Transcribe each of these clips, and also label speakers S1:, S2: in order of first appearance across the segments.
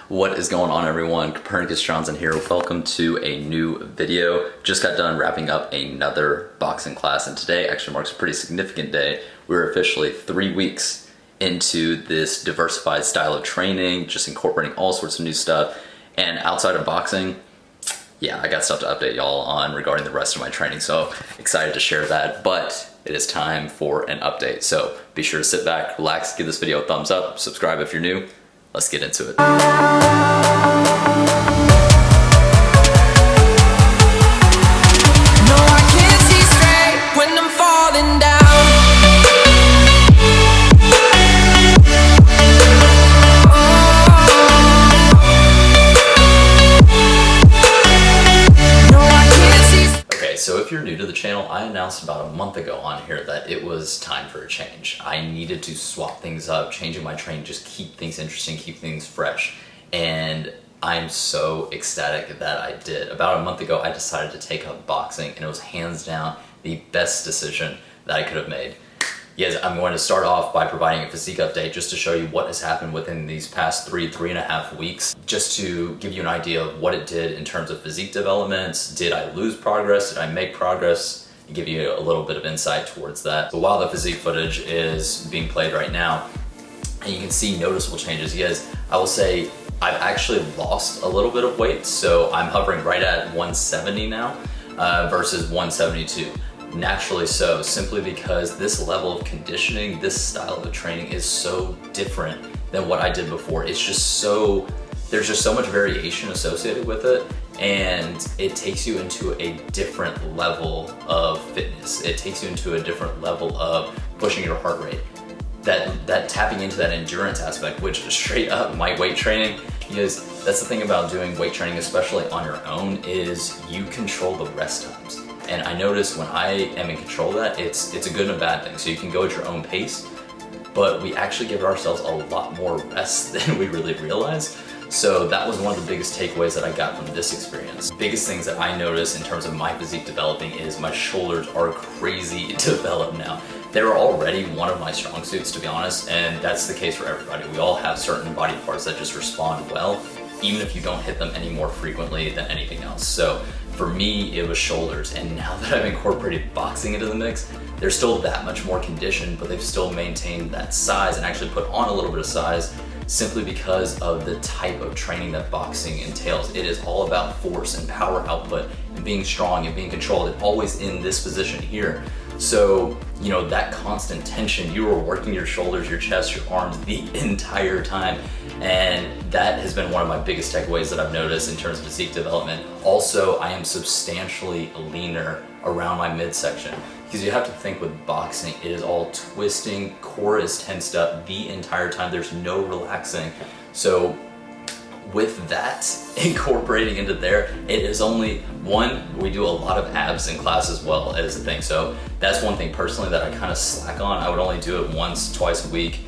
S1: What is going on, everyone? Copernicus Johnson here. Welcome to a new video. Just got done wrapping up another boxing class, and today actually marks a pretty significant day. We're officially 3 weeks into this diversified style of training, just incorporating all sorts of new stuff. And outside of boxing, yeah, I got stuff to update y'all on regarding the rest of my training, so excited to share that. But it is time for an update, so be sure to sit back, relax, give this video a thumbs up, subscribe if you're new. Let's get into it.
S2: No, I can't see straight when I'm falling down.
S1: Okay, so if you're new to the channel, I announced about a month ago on here that it was time for a change. I needed to swap things up, changing my training, just keep things interesting, keep things fresh. And I'm so ecstatic that I did. About a month ago, I decided to take up boxing, and it was hands down the best decision that I could have made. Yes, I'm going to start off by providing a physique update just to show you what has happened within these past three and a half weeks, just to give you an idea of what it did in terms of physique developments. Did I lose progress? Did I make progress? Give you a little bit of insight towards that. So while the physique footage is being played right now, and you can see noticeable changes, yes, I will say I've actually lost a little bit of weight. So I'm hovering right at 170 now versus 172. Naturally so, simply because this level of conditioning, this style of training is so different than what I did before. It's just so, there's just so much variation associated with it, and it takes you into a different level of fitness. It takes you into a different level of pushing your heart rate. That tapping into that endurance aspect, which straight up my weight training is, that's the thing about doing weight training, especially on your own, is you control the rest times. And I notice when I am in control of that, it's a good and a bad thing. So you can go at your own pace, but we actually give ourselves a lot more rest than we really realize. So that was one of the biggest takeaways that I got from this experience. Biggest things that I notice in terms of my physique developing is my shoulders are crazy developed now. They were already one of my strong suits, to be honest, and that's the case for everybody. We all have certain body parts that just respond well, even if you don't hit them any more frequently than anything else. So for me, it was shoulders, and now that I've incorporated boxing into the mix, they're still that much more conditioned, but they've still maintained that size and actually put on a little bit of size simply because of the type of training that boxing entails. It is all about force and power output and being strong and being controlled, and always in this position here. So, you know, that constant tension, you were working your shoulders, your chest, your arms the entire time. And that has been one of my biggest takeaways that I've noticed in terms of physique development. Also, I am substantially leaner around my midsection, because you have to think with boxing, it is all twisting, core is tensed up the entire time. There's no relaxing. So with that incorporating into there, it is only one, we do a lot of abs in class as well as a thing. So that's one thing personally that I kind of slack on. I would only do it once, twice a week.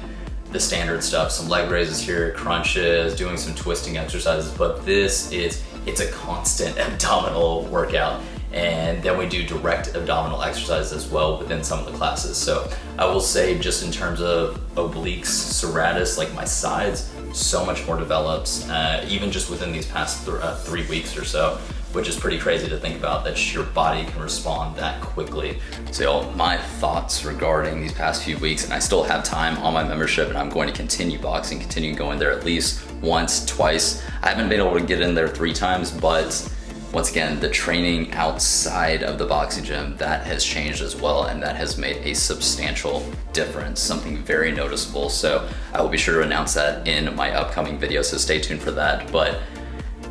S1: The standard stuff, some leg raises here, crunches, doing some twisting exercises, but it's a constant abdominal workout. And then we do direct abdominal exercises as well within some of the classes. So I will say, just in terms of obliques, serratus, like my sides, so much more developed, even just within these past 3 weeks or so, which is pretty crazy to think about, that your body can respond that quickly. So y'all, my thoughts regarding these past few weeks, and I still have time on my membership, and I'm going to continue boxing, continue going there at least once, twice. I haven't been able to get in there 3 times, but once again, the training outside of the boxing gym, that has changed as well, and that has made a substantial difference, something very noticeable. So I will be sure to announce that in my upcoming video, so stay tuned for that. But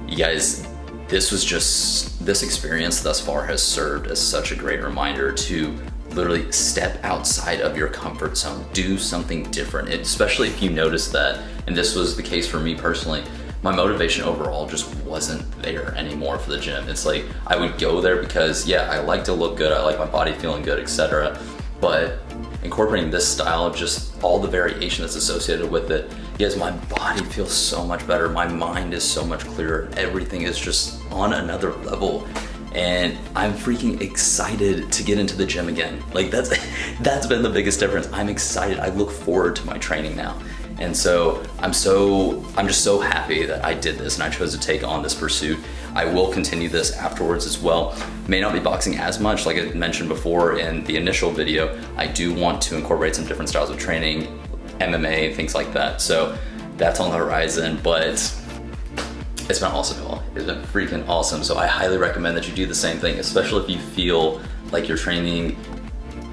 S1: you guys, this experience thus far has served as such a great reminder to literally step outside of your comfort zone, do something different, especially if you notice that, and this was the case for me personally, my motivation overall just wasn't there anymore for the gym. It's like I would go there because, yeah, I like to look good, I like my body feeling good, etc. But incorporating this style, just all the variation that's associated with it, yes, my body feels so much better, my mind is so much clearer, everything is just on another level. And I'm freaking excited to get into the gym again. Like that's been the biggest difference. I'm excited, I look forward to my training now. And so I'm just so happy that I did this and I chose to take on this pursuit. I will continue this afterwards as well. May not be boxing as much, like I mentioned before in the initial video. I do want to incorporate some different styles of training, MMA, things like that. So that's on the horizon, but it's been awesome, y'all. It's been freaking awesome. So I highly recommend that you do the same thing, especially if you feel like you're training,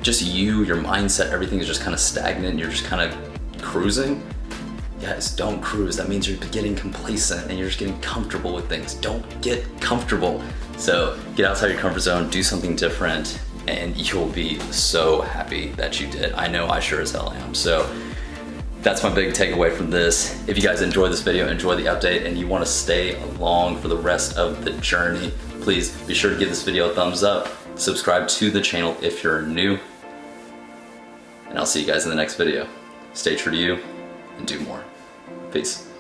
S1: just your mindset, everything is just kind of stagnant and you're just kind of cruising. Guys, don't cruise. That means you're getting complacent and you're just getting comfortable with things. Don't get comfortable. So get outside your comfort zone, do something different, and you'll be so happy that you did. I know I sure as hell am. So that's my big takeaway from this. If you guys enjoyed this video, enjoy the update, and you want to stay along for the rest of the journey, please be sure to give this video a thumbs up, subscribe to the channel if you're new, and I'll see you guys in the next video. Stay true to you and do more. Peace.